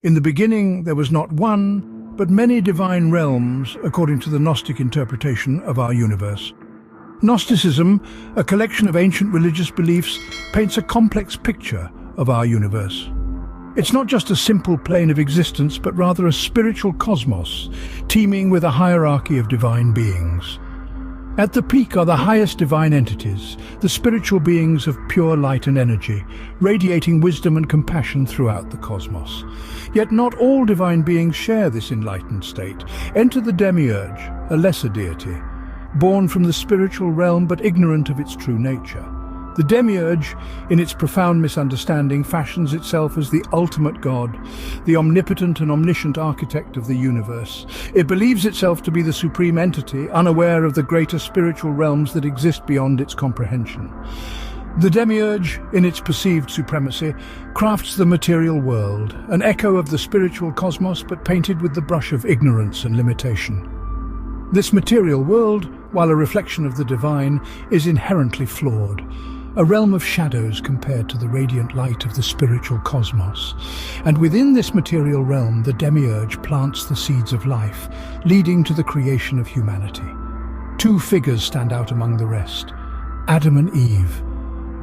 In the beginning, there was not one, but many divine realms, according to the Gnostic interpretation of our universe. Gnosticism, a collection of ancient religious beliefs, paints a complex picture of our universe. It's not just a simple plane of existence, but rather a spiritual cosmos, teeming with a hierarchy of divine beings. At the peak are the highest divine entities, the spiritual beings of pure light and energy, radiating wisdom and compassion throughout the cosmos. Yet not all divine beings share this enlightened state. Enter the Demiurge, a lesser deity, born from the spiritual realm but ignorant of its true nature. The Demiurge, in its profound misunderstanding, fashions itself as the ultimate god, the omnipotent and omniscient architect of the universe. It believes itself to be the supreme entity, unaware of the greater spiritual realms that exist beyond its comprehension. The Demiurge, in its perceived supremacy, crafts the material world, an echo of the spiritual cosmos but painted with the brush of ignorance and limitation. This material world, while a reflection of the divine, is inherently flawed. A realm of shadows compared to the radiant light of the spiritual cosmos. And within this material realm, the Demiurge plants the seeds of life, leading to the creation of humanity. Two figures stand out among the rest: Adam and Eve,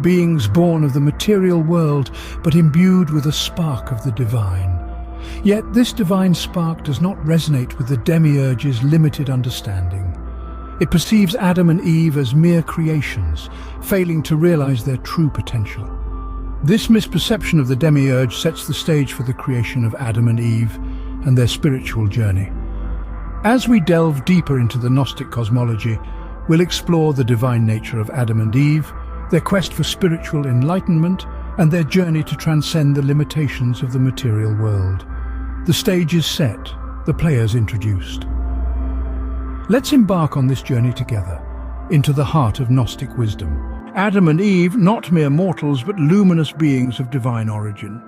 beings born of the material world, but imbued with a spark of the divine. Yet this divine spark does not resonate with the Demiurge's limited understanding. It perceives Adam and Eve as mere creations, failing to realize their true potential. This misperception of the Demiurge sets the stage for the creation of Adam and Eve and their spiritual journey. As we delve deeper into the Gnostic cosmology, we'll explore the divine nature of Adam and Eve, their quest for spiritual enlightenment, and their journey to transcend the limitations of the material world. The stage is set, the players introduced. Let's embark on this journey together, into the heart of Gnostic wisdom. Adam and Eve, not mere mortals, but luminous beings of divine origin.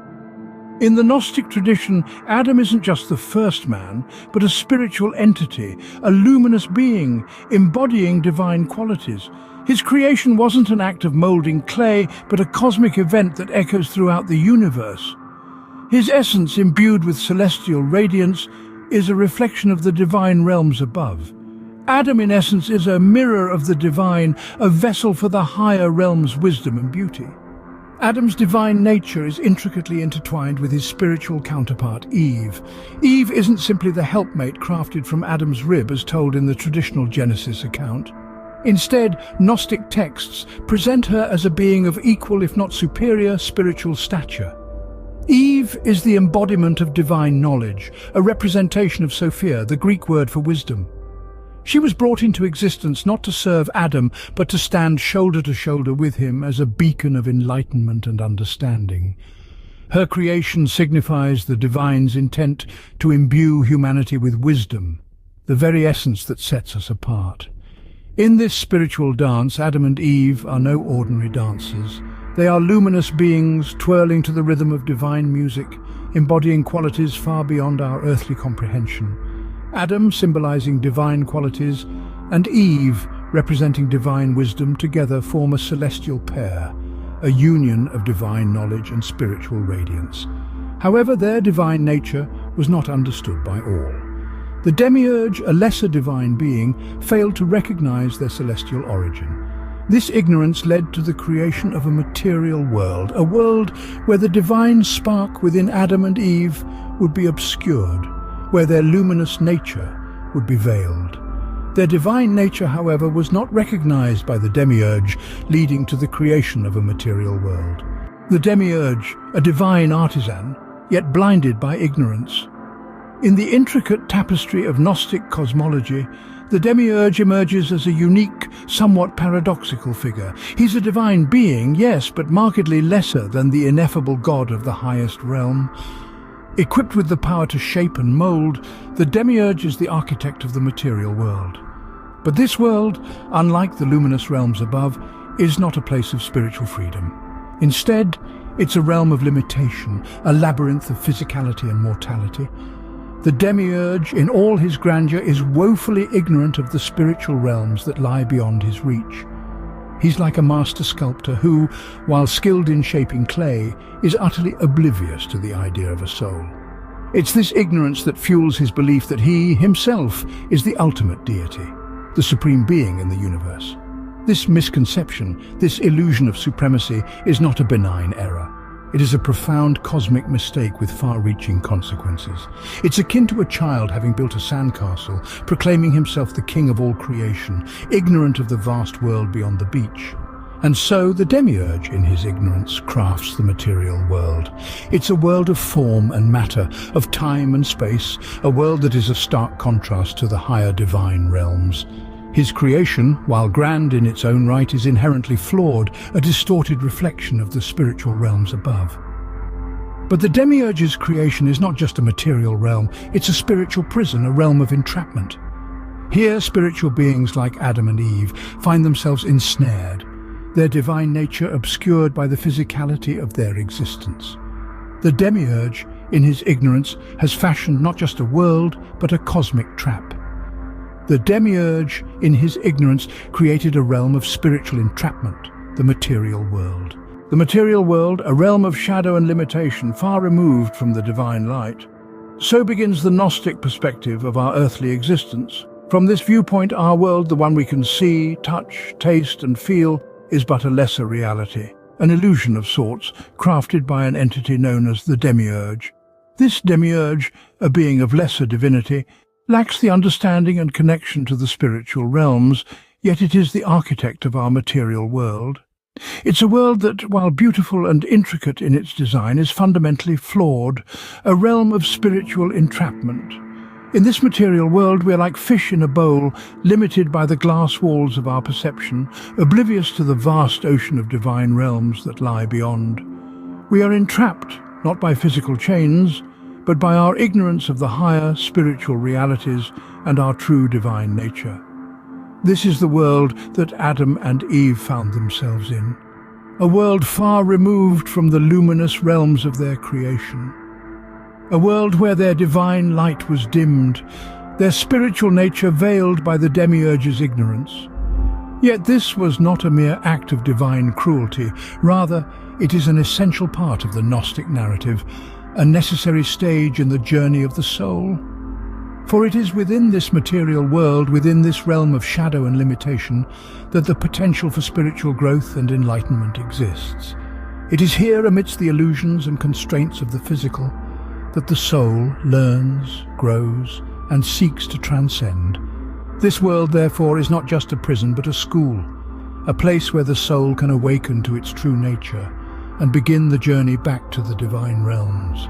In the Gnostic tradition, Adam isn't just the first man, but a spiritual entity, a luminous being, embodying divine qualities. His creation wasn't an act of molding clay, but a cosmic event that echoes throughout the universe. His essence, imbued with celestial radiance, is a reflection of the divine realms above. Adam, in essence, is a mirror of the divine, a vessel for the higher realms' wisdom and beauty. Adam's divine nature is intricately intertwined with his spiritual counterpart, Eve. Eve isn't simply the helpmate crafted from Adam's rib as told in the traditional Genesis account. Instead, Gnostic texts present her as a being of equal, if not superior, spiritual stature. Eve is the embodiment of divine knowledge, a representation of Sophia, the Greek word for wisdom. She was brought into existence not to serve Adam, but to stand shoulder to shoulder with him as a beacon of enlightenment and understanding. Her creation signifies the divine's intent to imbue humanity with wisdom, the very essence that sets us apart. In this spiritual dance, Adam and Eve are no ordinary dancers. They are luminous beings twirling to the rhythm of divine music, embodying qualities far beyond our earthly comprehension. Adam, symbolizing divine qualities, and Eve, representing divine wisdom, together form a celestial pair, a union of divine knowledge and spiritual radiance. However, their divine nature was not understood by all. The Demiurge, a lesser divine being, failed to recognize their celestial origin. This ignorance led to the creation of a material world, a world where the divine spark within Adam and Eve would be obscured, where their luminous nature would be veiled. Their divine nature, however, was not recognized by the Demiurge, leading to the creation of a material world. The Demiurge, a divine artisan, yet blinded by ignorance. In the intricate tapestry of Gnostic cosmology, the Demiurge emerges as a unique, somewhat paradoxical figure. He's a divine being, yes, but markedly lesser than the ineffable god of the highest realm. Equipped with the power to shape and mold, the Demiurge is the architect of the material world. But this world, unlike the luminous realms above, is not a place of spiritual freedom. Instead, it's a realm of limitation, a labyrinth of physicality and mortality. The Demiurge, in all his grandeur, is woefully ignorant of the spiritual realms that lie beyond his reach. He's like a master sculptor who, while skilled in shaping clay, is utterly oblivious to the idea of a soul. It's this ignorance that fuels his belief that he, himself, is the ultimate deity, the supreme being in the universe. This misconception, this illusion of supremacy, is not a benign error. It is a profound cosmic mistake with far-reaching consequences. It's akin to a child having built a sandcastle, proclaiming himself the king of all creation, ignorant of the vast world beyond the beach. And so the Demiurge, in his ignorance, crafts the material world. It's a world of form and matter, of time and space, a world that is a stark contrast to the higher divine realms. His creation, while grand in its own right, is inherently flawed, a distorted reflection of the spiritual realms above. But the Demiurge's creation is not just a material realm, it's a spiritual prison, a realm of entrapment. Here, spiritual beings like Adam and Eve find themselves ensnared, their divine nature obscured by the physicality of their existence. The Demiurge, in his ignorance, has fashioned not just a world, but a cosmic trap. The Demiurge, in his ignorance, created a realm of spiritual entrapment, the material world. The material world, a realm of shadow and limitation, far removed from the divine light. So begins the Gnostic perspective of our earthly existence. From this viewpoint, our world, the one we can see, touch, taste and feel, is but a lesser reality, an illusion of sorts, crafted by an entity known as the Demiurge. This Demiurge, a being of lesser divinity, lacks the understanding and connection to the spiritual realms, yet it is the architect of our material world. It's a world that, while beautiful and intricate in its design, is fundamentally flawed, a realm of spiritual entrapment. In this material world, we're like fish in a bowl, limited by the glass walls of our perception, oblivious to the vast ocean of divine realms that lie beyond. We are entrapped, not by physical chains, but by our ignorance of the higher spiritual realities and our true divine nature. This is the world that Adam and Eve found themselves in, a world far removed from the luminous realms of their creation, a world where their divine light was dimmed, their spiritual nature veiled by the Demiurge's ignorance. Yet this was not a mere act of divine cruelty, rather it is an essential part of the Gnostic narrative, a necessary stage in the journey of the soul. For it is within this material world, within this realm of shadow and limitation, that the potential for spiritual growth and enlightenment exists. It is here, amidst the illusions and constraints of the physical, that the soul learns, grows, and seeks to transcend. This world, therefore, is not just a prison, but a school, a place where the soul can awaken to its true nature and begin the journey back to the divine realms.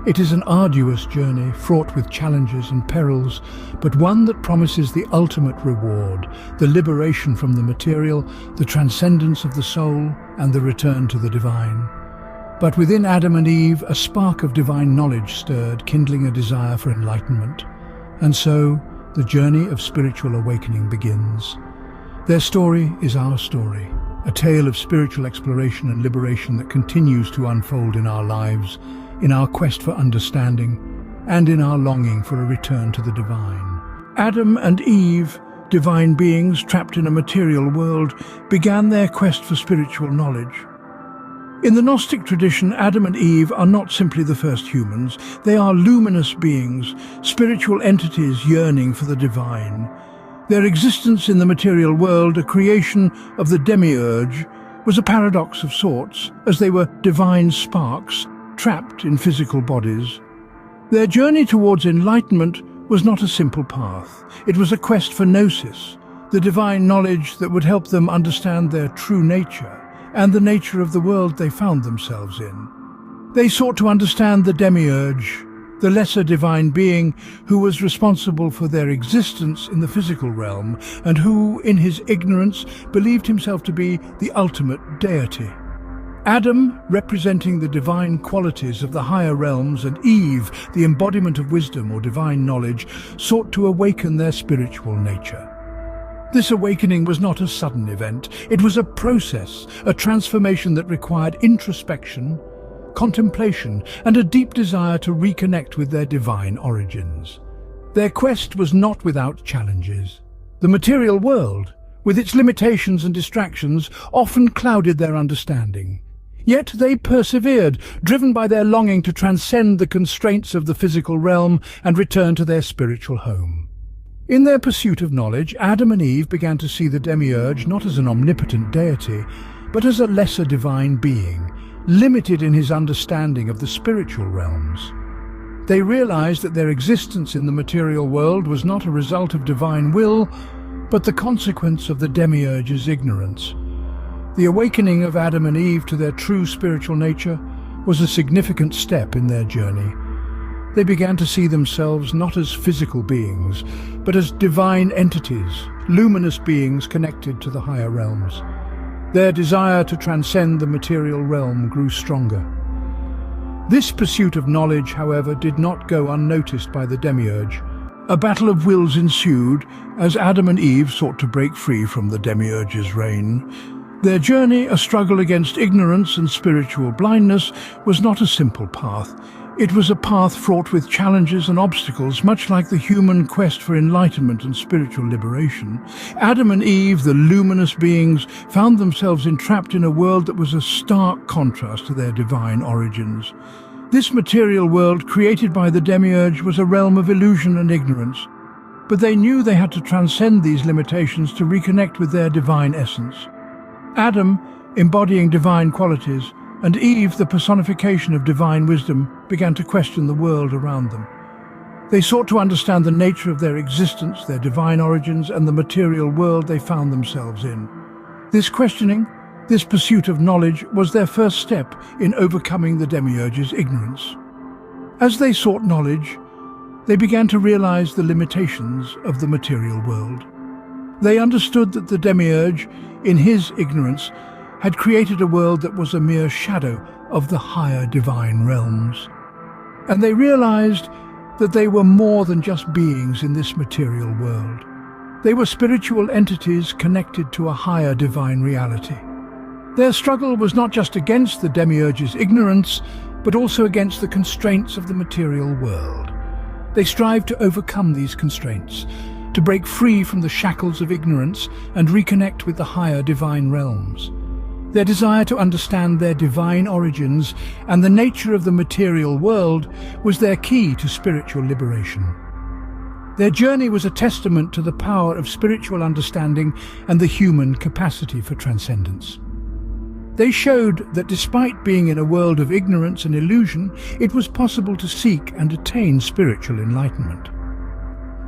It is an arduous journey, fraught with challenges and perils, but one that promises the ultimate reward, the liberation from the material, the transcendence of the soul, and the return to the divine. But within Adam and Eve, a spark of divine knowledge stirred, kindling a desire for enlightenment. And so, the journey of spiritual awakening begins. Their story is our story, a tale of spiritual exploration and liberation that continues to unfold in our lives, in our quest for understanding, and in our longing for a return to the divine. Adam and Eve, divine beings trapped in a material world, began their quest for spiritual knowledge. In the Gnostic tradition, Adam and Eve are not simply the first humans. They are luminous beings, spiritual entities yearning for the divine. Their existence in the material world, a creation of the Demiurge, was a paradox of sorts, as they were divine sparks, trapped in physical bodies. Their journey towards enlightenment was not a simple path. It was a quest for gnosis, the divine knowledge that would help them understand their true nature and the nature of the world they found themselves in. They sought to understand the Demiurge, the lesser divine being who was responsible for their existence in the physical realm and who, in his ignorance, believed himself to be the ultimate deity. Adam, representing the divine qualities of the higher realms, and Eve, the embodiment of wisdom or divine knowledge, sought to awaken their spiritual nature. This awakening was not a sudden event. It was a process, a transformation that required introspection, contemplation, and a deep desire to reconnect with their divine origins. Their quest was not without challenges. The material world, with its limitations and distractions, often clouded their understanding. Yet they persevered, driven by their longing to transcend the constraints of the physical realm and return to their spiritual home. In their pursuit of knowledge, Adam and Eve began to see the Demiurge not as an omnipotent deity, but as a lesser divine being, limited in his understanding of the spiritual realms. They realized that their existence in the material world was not a result of divine will, but the consequence of the Demiurge's ignorance. The awakening of Adam and Eve to their true spiritual nature was a significant step in their journey. They began to see themselves not as physical beings, but as divine entities, luminous beings connected to the higher realms. Their desire to transcend the material realm grew stronger. This pursuit of knowledge, however, did not go unnoticed by the Demiurge. A battle of wills ensued as Adam and Eve sought to break free from the Demiurge's reign. Their journey, a struggle against ignorance and spiritual blindness, was not a simple path. It was a path fraught with challenges and obstacles, much like the human quest for enlightenment and spiritual liberation. Adam and Eve, the luminous beings, found themselves entrapped in a world that was a stark contrast to their divine origins. This material world, created by the Demiurge, was a realm of illusion and ignorance. But they knew they had to transcend these limitations to reconnect with their divine essence. Adam, embodying divine qualities, and Eve, the personification of divine wisdom, began to question the world around them. They sought to understand the nature of their existence, their divine origins, and the material world they found themselves in. This questioning, this pursuit of knowledge, was their first step in overcoming the Demiurge's ignorance. As they sought knowledge, they began to realize the limitations of the material world. They understood that the Demiurge, in his ignorance, had created a world that was a mere shadow of the higher divine realms. And they realized that they were more than just beings in this material world. They were spiritual entities connected to a higher divine reality. Their struggle was not just against the Demiurge's ignorance, but also against the constraints of the material world. They strived to overcome these constraints, to break free from the shackles of ignorance and reconnect with the higher divine realms. Their desire to understand their divine origins and the nature of the material world was their key to spiritual liberation. Their journey was a testament to the power of spiritual understanding and the human capacity for transcendence. They showed that despite being in a world of ignorance and illusion, it was possible to seek and attain spiritual enlightenment.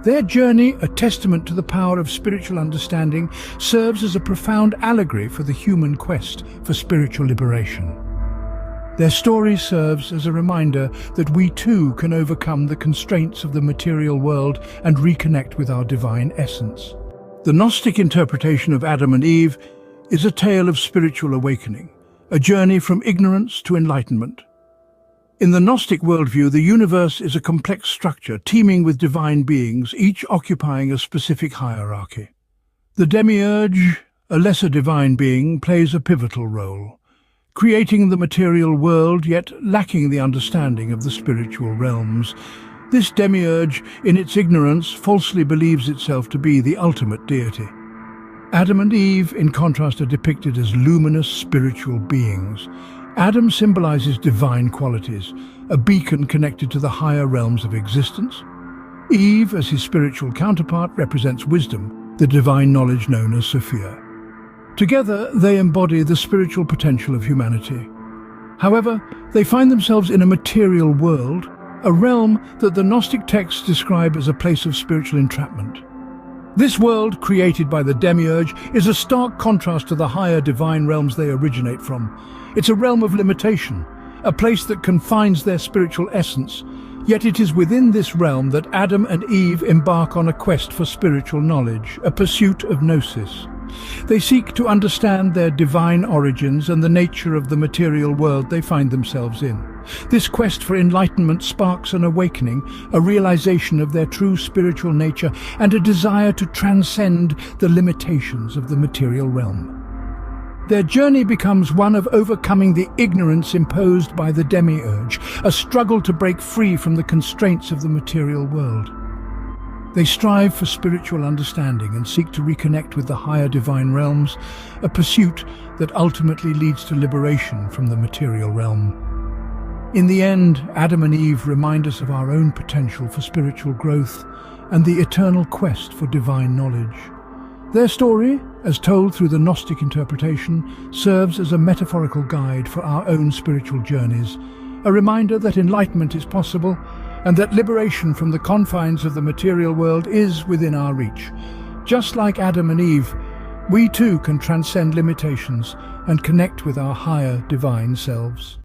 Their journey, a testament to the power of spiritual understanding, serves as a profound allegory for the human quest for spiritual liberation. Their story serves as a reminder that we too can overcome the constraints of the material world and reconnect with our divine essence. The Gnostic interpretation of Adam and Eve is a tale of spiritual awakening, a journey from ignorance to enlightenment. In the Gnostic worldview, the universe is a complex structure teeming with divine beings, each occupying a specific hierarchy. The Demiurge, a lesser divine being, plays a pivotal role, creating the material world yet lacking the understanding of the spiritual realms. This Demiurge, in its ignorance, falsely believes itself to be the ultimate deity. Adam and Eve, in contrast, are depicted as luminous spiritual beings. Adam symbolizes divine qualities, a beacon connected to the higher realms of existence. Eve, as his spiritual counterpart, represents wisdom, the divine knowledge known as Sophia. Together, they embody the spiritual potential of humanity. However, they find themselves in a material world, a realm that the Gnostic texts describe as a place of spiritual entrapment. This world, created by the Demiurge, is a stark contrast to the higher divine realms they originate from. It's a realm of limitation, a place that confines their spiritual essence. Yet it is within this realm that Adam and Eve embark on a quest for spiritual knowledge, a pursuit of gnosis. They seek to understand their divine origins and the nature of the material world they find themselves in. This quest for enlightenment sparks an awakening, a realization of their true spiritual nature, and a desire to transcend the limitations of the material realm. Their journey becomes one of overcoming the ignorance imposed by the Demiurge, a struggle to break free from the constraints of the material world. They strive for spiritual understanding and seek to reconnect with the higher divine realms, a pursuit that ultimately leads to liberation from the material realm. In the end, Adam and Eve remind us of our own potential for spiritual growth and the eternal quest for divine knowledge. Their story, as told through the Gnostic interpretation, serves as a metaphorical guide for our own spiritual journeys, a reminder that enlightenment is possible and that liberation from the confines of the material world is within our reach. Just like Adam and Eve, we too can transcend limitations and connect with our higher divine selves.